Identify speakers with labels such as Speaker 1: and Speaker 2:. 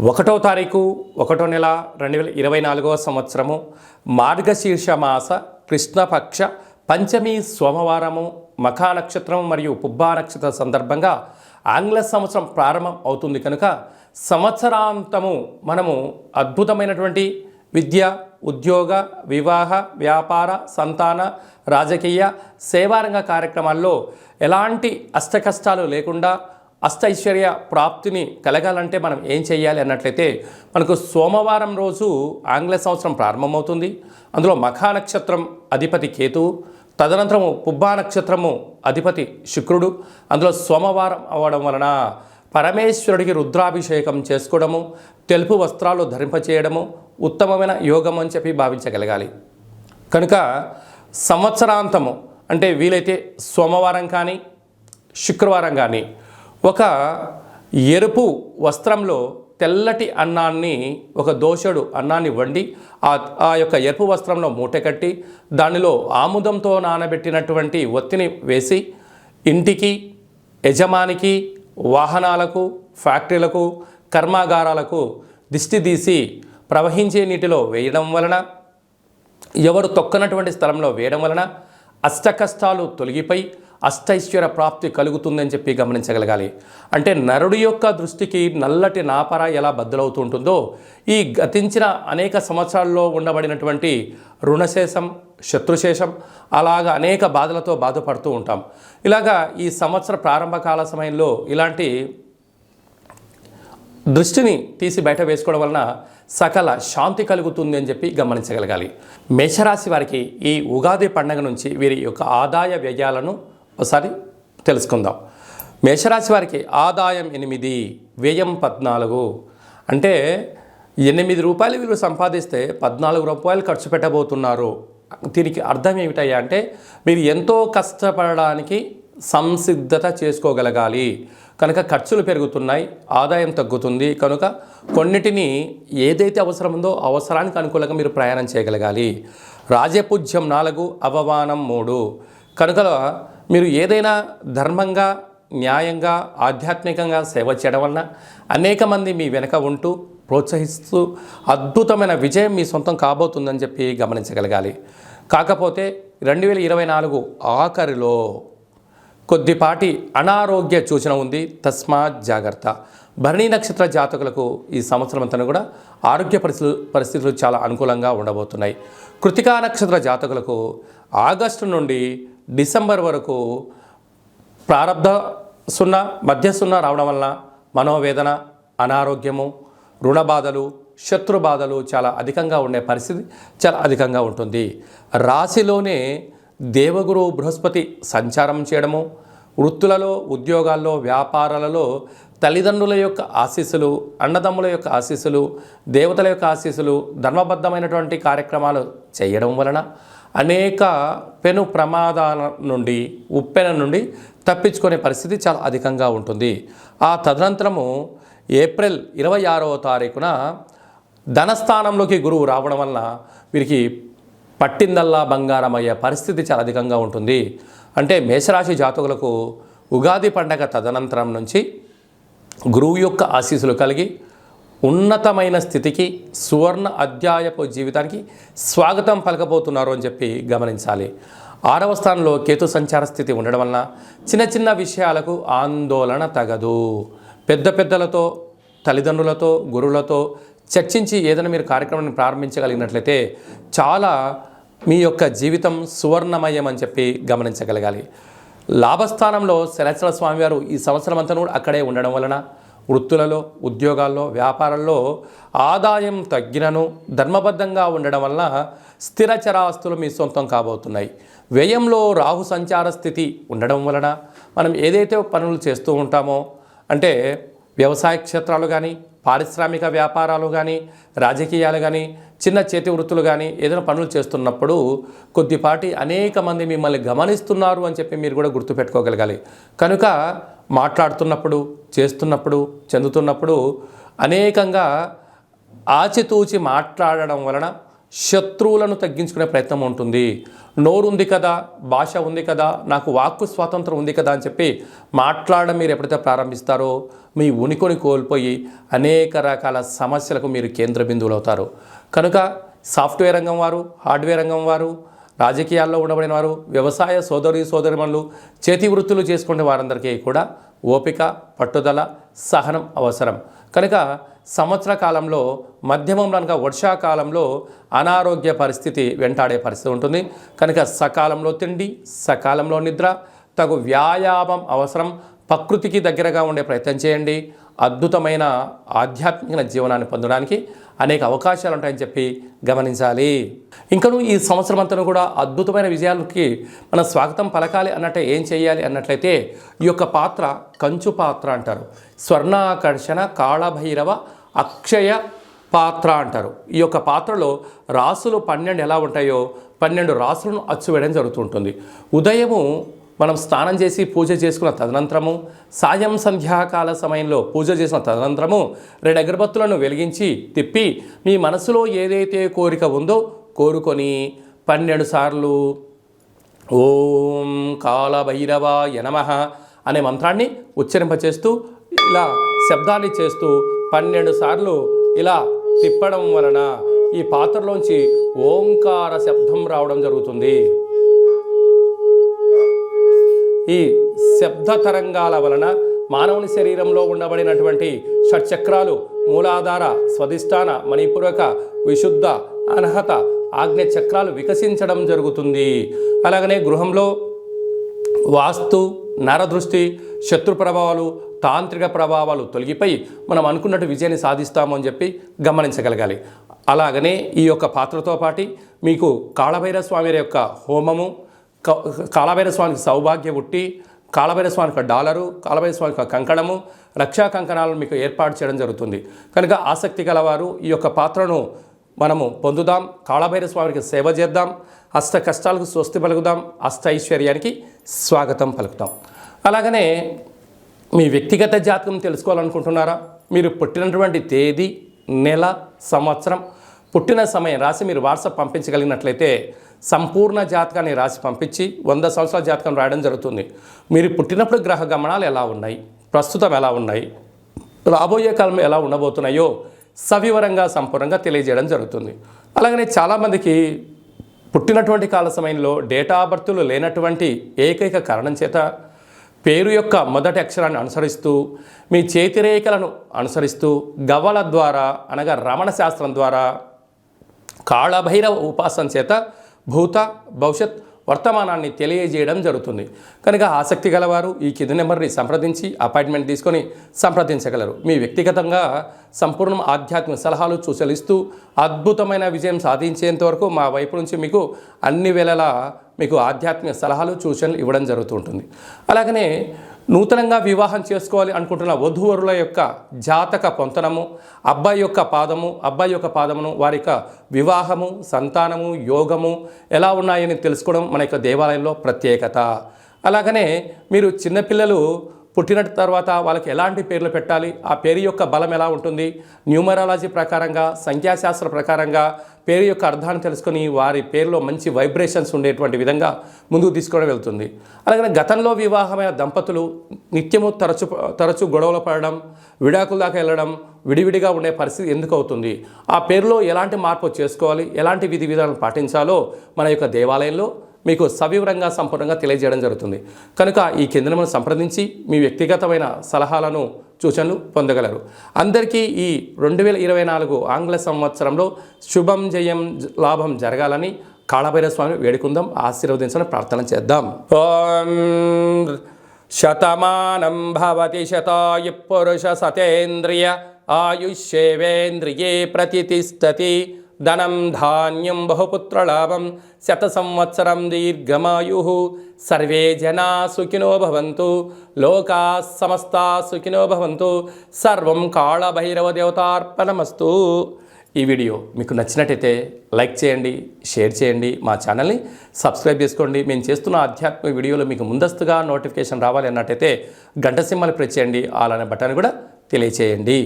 Speaker 1: ఒకటో తారీఖు 1వ నెల 2024 సంవత్సరము మార్గశీర్ష మాస కృష్ణపక్ష పంచమి సోమవారము మఖా నక్షత్రం మరియు పుబ్బా నక్షత్ర సందర్భంగా ఆంగ్ల సంవత్సరం ప్రారంభం అవుతుంది కనుక సంవత్సరాంతము మనము అద్భుతమైనటువంటి విద్య, ఉద్యోగ, వివాహ, వ్యాపార, సంతాన, రాజకీయ, సేవారంగ కార్యక్రమాల్లో ఎలాంటి అష్టకష్టాలు లేకుండా అష్టైశ్వర్య ప్రాప్తిని కలగాలంటే మనం ఏం చేయాలి అన్నట్లయితే మనకు సోమవారం రోజు ఆంగ్ల సంవత్సరం ప్రారంభమవుతుంది. అందులో మఖా నక్షత్రం అధిపతి కేతువు, తదనంతరము పుబ్బా నక్షత్రము అధిపతి శుక్రుడు. అందులో సోమవారం అవ్వడం వలన పరమేశ్వరుడికి రుద్రాభిషేకం చేసుకోవడము, తెలుపు వస్త్రాలు ధరింపచేయడము ఉత్తమమైన యోగం అని చెప్పి భావించగలగాలి. కనుక సంవత్సరాంతము అంటే వీలైతే సోమవారం కానీ శుక్రవారం కానీ ఒక ఎరుపు వస్త్రంలో తెల్లటి అన్నాన్ని, ఒక దోషడు అన్నాన్ని వండి ఆ యొక్క ఎరుపు వస్త్రంలో మూట కట్టి దానిలో ఆముదంతో నానబెట్టినటువంటి ఒత్తిని వేసి ఇంటికి, యజమానికి, వాహనాలకు, ఫ్యాక్టరీలకు, కర్మాగారాలకు దిష్టి తీసి ప్రవహించే నీటిలో వేయడం వలన, ఎవరు తొక్కనటువంటి స్థలంలో వేయడం వలన అష్టకష్టాలు తొలగిపోయి అష్టైశ్వర్య ప్రాప్తి కలుగుతుందని చెప్పి గమనించగలగాలి. అంటే నరుడి యొక్క దృష్టికి నల్లటి నాపర ఎలా బద్దలవుతూ ఉంటుందో, ఈ గతించిన అనేక సంవత్సరాల్లో ఉండబడినటువంటి రుణశేషం, శత్రుశేషం, అలాగా అనేక బాధలతో బాధపడుతూ ఉంటాం. ఇలాగా ఈ సంవత్సర ప్రారంభకాల సమయంలో ఇలాంటి దృష్టిని తీసి బయట వేసుకోవడం వలన సకల శాంతి కలుగుతుంది అని చెప్పి గమనించగలగాలి. మేషరాశి వారికి ఈ ఉగాది పండుగ నుంచి వీరి యొక్క ఆదాయ వ్యయాలను ఒకసారి తెలుసుకుందాం. మేషరాశి వారికి ఆదాయం 8, వ్యయం 14. అంటే 8 రూపాయలు వీళ్ళు సంపాదిస్తే 14 రూపాయలు ఖర్చు పెట్టబోతున్నారు. దీనికి అర్థం ఏమిటయ్యా అంటే మీరు ఎంతో కష్టపడడానికి సంసిద్ధత చేసుకోగలగాలి. కనుక ఖర్చులు పెరుగుతున్నాయి, ఆదాయం తగ్గుతుంది. కనుక కొన్నిటిని ఏదైతే అవసరం ఉందో అవసరానికి అనుకూలంగా మీరు ప్రయాణం చేయగలగాలి. రాజపూజ్యం 4, అవమానం 3. కనుక మీరు ఏదైనా ధర్మంగా, న్యాయంగా, ఆధ్యాత్మికంగా సేవ చేయడం వలన అనేక మంది మీ వెనక ఉంటూ ప్రోత్సహిస్తూ అద్భుతమైన విజయం మీ సొంతం కాబోతుందని చెప్పి గమనించగలగాలి. కాకపోతే 2024 ఆఖరిలో కొద్దిపాటి అనారోగ్య సూచన ఉంది, తస్మాత్ జాగ్రత్త. భరణి నక్షత్ర జాతకులకు ఈ సంవత్సరం అంతా కూడా ఆరోగ్య పరిస్థితులు చాలా అనుకూలంగా ఉండబోతున్నాయి. కృతికా నక్షత్ర జాతకులకు ఆగస్టు నుండి డిసెంబర్ వరకు ప్రారంభ 0, మధ్య 0 రావడం వలన మనోవేదన, అనారోగ్యము, రుణ బాధలు, శత్రు బాధలు చాలా అధికంగా ఉండే పరిస్థితి చాలా అధికంగా ఉంటుంది. రాశిలోనే దేవగురు బృహస్పతి సంచారం చేయడము, వృత్తులలో, ఉద్యోగాల్లో, వ్యాపారాలలో తల్లిదండ్రుల యొక్క ఆశీస్సులు, అన్నదమ్ముల యొక్క ఆశీస్సులు, దేవతల యొక్క ఆశీస్సులు, ధర్మబద్ధమైనటువంటి కార్యక్రమాలు చేయడం వలన అనేక పెను ప్రమాదాల నుండి, ఉప్పెన నుండి తప్పించుకునే పరిస్థితి చాలా అధికంగా ఉంటుంది. ఆ తదనంతరము ఏప్రిల్ 26వ తారీఖున ధనస్థానంలోకి గురువు రావడం వలన వీరికి పట్టిందల్లా బంగారం అయ్యే పరిస్థితి చాలా అధికంగా ఉంటుంది. అంటే మేషరాశి జాతకులకు ఉగాది పండగ తదనంతరం నుంచి గురువు యొక్క ఆశీస్సులు కలిగి ఉన్నతమైన స్థితికి, సువర్ణ అధ్యాయపు జీవితానికి స్వాగతం పలకబోతున్నారు అని చెప్పి గమనించాలి. 6వ స్థానంలో కేతు సంచార స్థితి ఉండడం వలన చిన్న చిన్న విషయాలకు ఆందోళన తగదు. పెద్దలతో, తల్లిదండ్రులతో, గురువులతో చర్చించి ఏదైనా మీరు కార్యక్రమాన్ని ప్రారంభించగలిగినట్లయితే చాలా మీ యొక్క జీవితం సువర్ణమయం అని చెప్పి గమనించగలగాలి. లాభస్థానంలో శనేశ్వర స్వామివారు ఈ సంవత్సరం అంతా కూడా అక్కడే ఉండడం వలన వృత్తులలో, ఉద్యోగాల్లో, వ్యాపారాల్లో ఆదాయం తగ్గినను ధర్మబద్ధంగా ఉండడం వలన స్థిరచరాస్తులు మీ సొంతం కాబోతున్నాయి. వ్యయంలో రాహు సంచార స్థితి ఉండడం వలన మనం ఏదైతే పనులు చేస్తూ ఉంటామో, అంటే వ్యవసాయ క్షేత్రాలు కానీ, పారిశ్రామిక వ్యాపారాలు కానీ, రాజకీయాలు కానీ, చిన్న చేతి వృత్తులు కానీ ఏదైనా పనులు చేస్తున్నప్పుడు కొద్దిపాటి అనేక మంది మిమ్మల్ని గమనిస్తున్నారు అని చెప్పి మీరు కూడా గుర్తుపెట్టుకోగలగాలి. కనుక మాట్లాడుతున్నప్పుడు, చేస్తున్నప్పుడు, చెందుతున్నప్పుడు అనేకంగా ఆచితూచి మాట్లాడడం వలన శత్రువులను తగ్గించుకునే ప్రయత్నం ఉంటుంది. నోరు ఉంది కదా, భాష ఉంది కదా, నాకు వాక్కు స్వాతంత్రం ఉంది కదా అని చెప్పి మాట్లాడడం మీరు ఎప్పుడైతే ప్రారంభిస్తారో మీ ఉనికిని కోల్పోయి అనేక రకాల సమస్యలకు మీరు కేంద్ర బిందువులు అవుతారు. కనుక సాఫ్ట్వేర్ రంగం వారు, హార్డ్వేర్ రంగం వారు, రాజకీయాల్లో ఉండబడిన వారు, వ్యవసాయ సోదరిమణులు, చేతి వృత్తులు చేసుకునే వారందరికీ కూడా ఓపిక, పట్టుదల, సహనం అవసరం. కనుక సంవత్సర కాలంలో మధ్యమంలో అనగా వర్షాకాలంలో అనారోగ్య పరిస్థితి వెంటాడే పరిస్థితి ఉంటుంది. కనుక సకాలంలో తిండి, సకాలంలో నిద్ర, తగు వ్యాయామం అవసరం. ప్రకృతికి దగ్గరగా ఉండే ప్రయత్నం చేయండి. అద్భుతమైన ఆధ్యాత్మిక జీవనాన్ని పొందడానికి అనేక అవకాశాలు ఉంటాయని చెప్పి గమనించాలి. ఇంకను ఈ సంవత్సరం అంతా కూడా అద్భుతమైన విజయాలకి మనం స్వాగతం పలకాలి అన్నట్టే ఏం చేయాలి అన్నట్లయితే ఈ యొక్క పాత్ర కంచు పాత్ర అంటారు. స్వర్ణాకర్షణ కాళభైరవ అక్షయ పాత్ర అంటారు. ఈ యొక్క పాత్రలో రాసులు 12 ఎలా ఉంటాయో 12 రాసులను అచ్చువేయడం జరుగుతుంటుంది. ఉదయము మనం స్నానం చేసి పూజ చేసుకున్న తదనంతరము, సాయం సంధ్యాకాల సమయంలో పూజ చేసిన తదనంతరము 2 అగరబత్తులను వెలిగించి తిప్పి మీ మనసులో ఏదైతే కోరిక ఉందో కోరుకొని 12 సార్లు ఓం కాళభైరవాయ నమః అనే మంత్రాన్ని ఉచ్చరింపచేస్తూ ఇలా శబ్దాన్ని చేస్తూ 12 సార్లు ఇలా తిప్పడం వలన ఈ పాత్రలోంచి ఓంకార శబ్దం రావడం జరుగుతుంది. ఈ శబ్ద తరంగాల వలన మానవుని శరీరంలో ఉండబడినటువంటి షట్చక్రాలు మూలాధార, స్వధిష్టాన, మణిపూరక, విశుద్ధ, అనహత, ఆజ్ఞ చక్రాలు వికసించడం జరుగుతుంది. అలాగనే గృహంలో వాస్తు, నరదృష్టి, శత్రు ప్రభావాలు, తాంత్రిక ప్రభావాలు తొలగిపోయి మనం అనుకున్నట్టు విజయాన్ని సాధిస్తాము అని చెప్పి గమనించగలగాలి. అలాగనే ఈ యొక్క పాత్రతో పాటు మీకు కాళభైరవ స్వామి యొక్క హోమము, కాళభైరవ స్వామికి సౌభాగ్య ఉట్టి, కాళభైరవ స్వామికి డాలరు, కాళభైరవ స్వామికి కంకణము, రక్షా కంకణాలను మీకు ఏర్పాటు చేయడం జరుగుతుంది. కనుక ఆసక్తి గలవారు ఈ యొక్క పాత్రను మనము పొందుదాం, కాళభైరవ స్వామికి సేవ చేద్దాం, అష్ట కష్టాలకు స్వస్తి పలుకుదాం, అష్ట ఐశ్వర్యానికి స్వాగతం పలుకుతాం. అలాగనే మీ వ్యక్తిగత జాతకం తెలుసుకోవాలనుకుంటున్నారా? మీరు పుట్టినటువంటి తేదీ, నెల, సంవత్సరం, పుట్టిన సమయం రాసి మీరు వాట్సాప్ పంపించగలిగినట్లయితే సంపూర్ణ జాతకాన్ని రాసి పంపించి 100 సంవత్సరాల జాతకం రాయడం జరుగుతుంది. మీరు పుట్టినప్పుడు గ్రహ గమనాలు ఎలా ఉన్నాయి, ప్రస్తుతం ఎలా ఉన్నాయి, రాబోయే కాలం ఎలా ఉండబోతున్నాయో సవివరంగా సంపూర్ణంగా తెలియజేయడం జరుగుతుంది. అలాగనే చాలామందికి పుట్టినటువంటి కాల సమయంలో డేటా ఆఫ్ బర్త్లు లేనటువంటి ఏకైక కారణం చేత పేరు యొక్క మొదటి అక్షరాన్ని అనుసరిస్తూ మీ చేతిరేఖలను అనుసరిస్తూ గవ్వల ద్వారా అనగా రమణ శాస్త్రం ద్వారా కాళభైరవ ఉపాసన చేత భూత, భవిష్యత్, వర్తమానాన్ని తెలియజేయడం జరుగుతుంది. కనుక ఆసక్తి గలవారు ఈ కింది నెంబర్ని సంప్రదించి అపాయింట్మెంట్ తీసుకొని సంప్రదించగలరు. మీ వ్యక్తిగతంగా సంపూర్ణ ఆధ్యాత్మిక సలహాలు సూచనలిస్తూ అద్భుతమైన విజయం సాధించేంత వరకు మా వైపు నుంచి మీకు అన్ని వేళలా మీకు ఆధ్యాత్మిక సలహాలు సూచనలు ఇవ్వడం జరుగుతూ ఉంటుంది. అలాగనే నూతనంగా వివాహం చేసుకోవాలి అనుకుంటున్న వధూవరుల యొక్క జాతక పొంతనము, అబ్బాయి యొక్క పాదమును వారి యొక్క వివాహము, సంతానము, యోగము ఎలా ఉన్నాయని తెలుసుకోవడం మన యొక్క దేవాలయంలో ప్రత్యేకత. అలాగనే మీరు చిన్నపిల్లలు పుట్టిన తర్వాత వాళ్ళకి ఎలాంటి పేర్లు పెట్టాలి, ఆ పేరు యొక్క బలం ఎలా ఉంటుంది, న్యూమరాలజీ ప్రకారంగా, సంఖ్యాశాస్త్ర ప్రకారంగా పేరు యొక్క అర్థాన్ని తెలుసుకొని వారి పేరులో మంచి వైబ్రేషన్స్ ఉండేటువంటి విధంగా ముందుకు తీసుకోవడం వెళ్తుంది. అలాగే గతంలో వివాహమైన దంపతులు నిత్యము తరచు గొడవలు పడడం, విడాకుల దాకా వెళ్ళడం, విడివిడిగా ఉండే పరిస్థితి ఎందుకు అవుతుంది, ఆ పేరులో ఎలాంటి మార్పు చేసుకోవాలి, ఎలాంటి విధి విధానాలు పాటించాలో మన యొక్క దేవాలయంలో మీకు సవివరంగా సంపూర్ణంగా తెలియజేయడం జరుగుతుంది. కనుక ఈ కేంద్రమును సంప్రదించి మీ వ్యక్తిగతమైన సలహాలను సూచనలు పొందగలరు. అందరికీ ఈ 2024 ఆంగ్ల సంవత్సరంలో శుభం, జయం, లాభం జరగాలని కాళభైరవ స్వామి వేడుకుందాం, ఆశీర్వదించాలని ప్రార్థన చేద్దాం. ఓం శతమానం భవతి శతాయు పురుష సతేంద్రియ ఆయుష్యేవేంద్రియే ప్రతిష్టతి ధనం ధాన్యం బహుపుత్రలాభం శత సంవత్సరం దీర్ఘమాయు సర్వే జనా సుఖినో భవంతు లోకా సమస్తా సుఖినో భవంతు సర్వం కాళభైరవ దేవతార్పణమస్తు. ఈ వీడియో మీకు నచ్చినట్టయితే లైక్ చేయండి, షేర్ చేయండి, మా ఛానల్ని సబ్స్క్రైబ్ చేసుకోండి. మేము చేస్తున్న ఆధ్యాత్మిక వీడియోలు మీకు ముందస్తుగా నోటిఫికేషన్ రావాలి అన్నట్టయితే గంట సింబల్ ప్రెస్ చేయండి, ఆల్ అనే బటన్ కూడా తెలియచేయండి.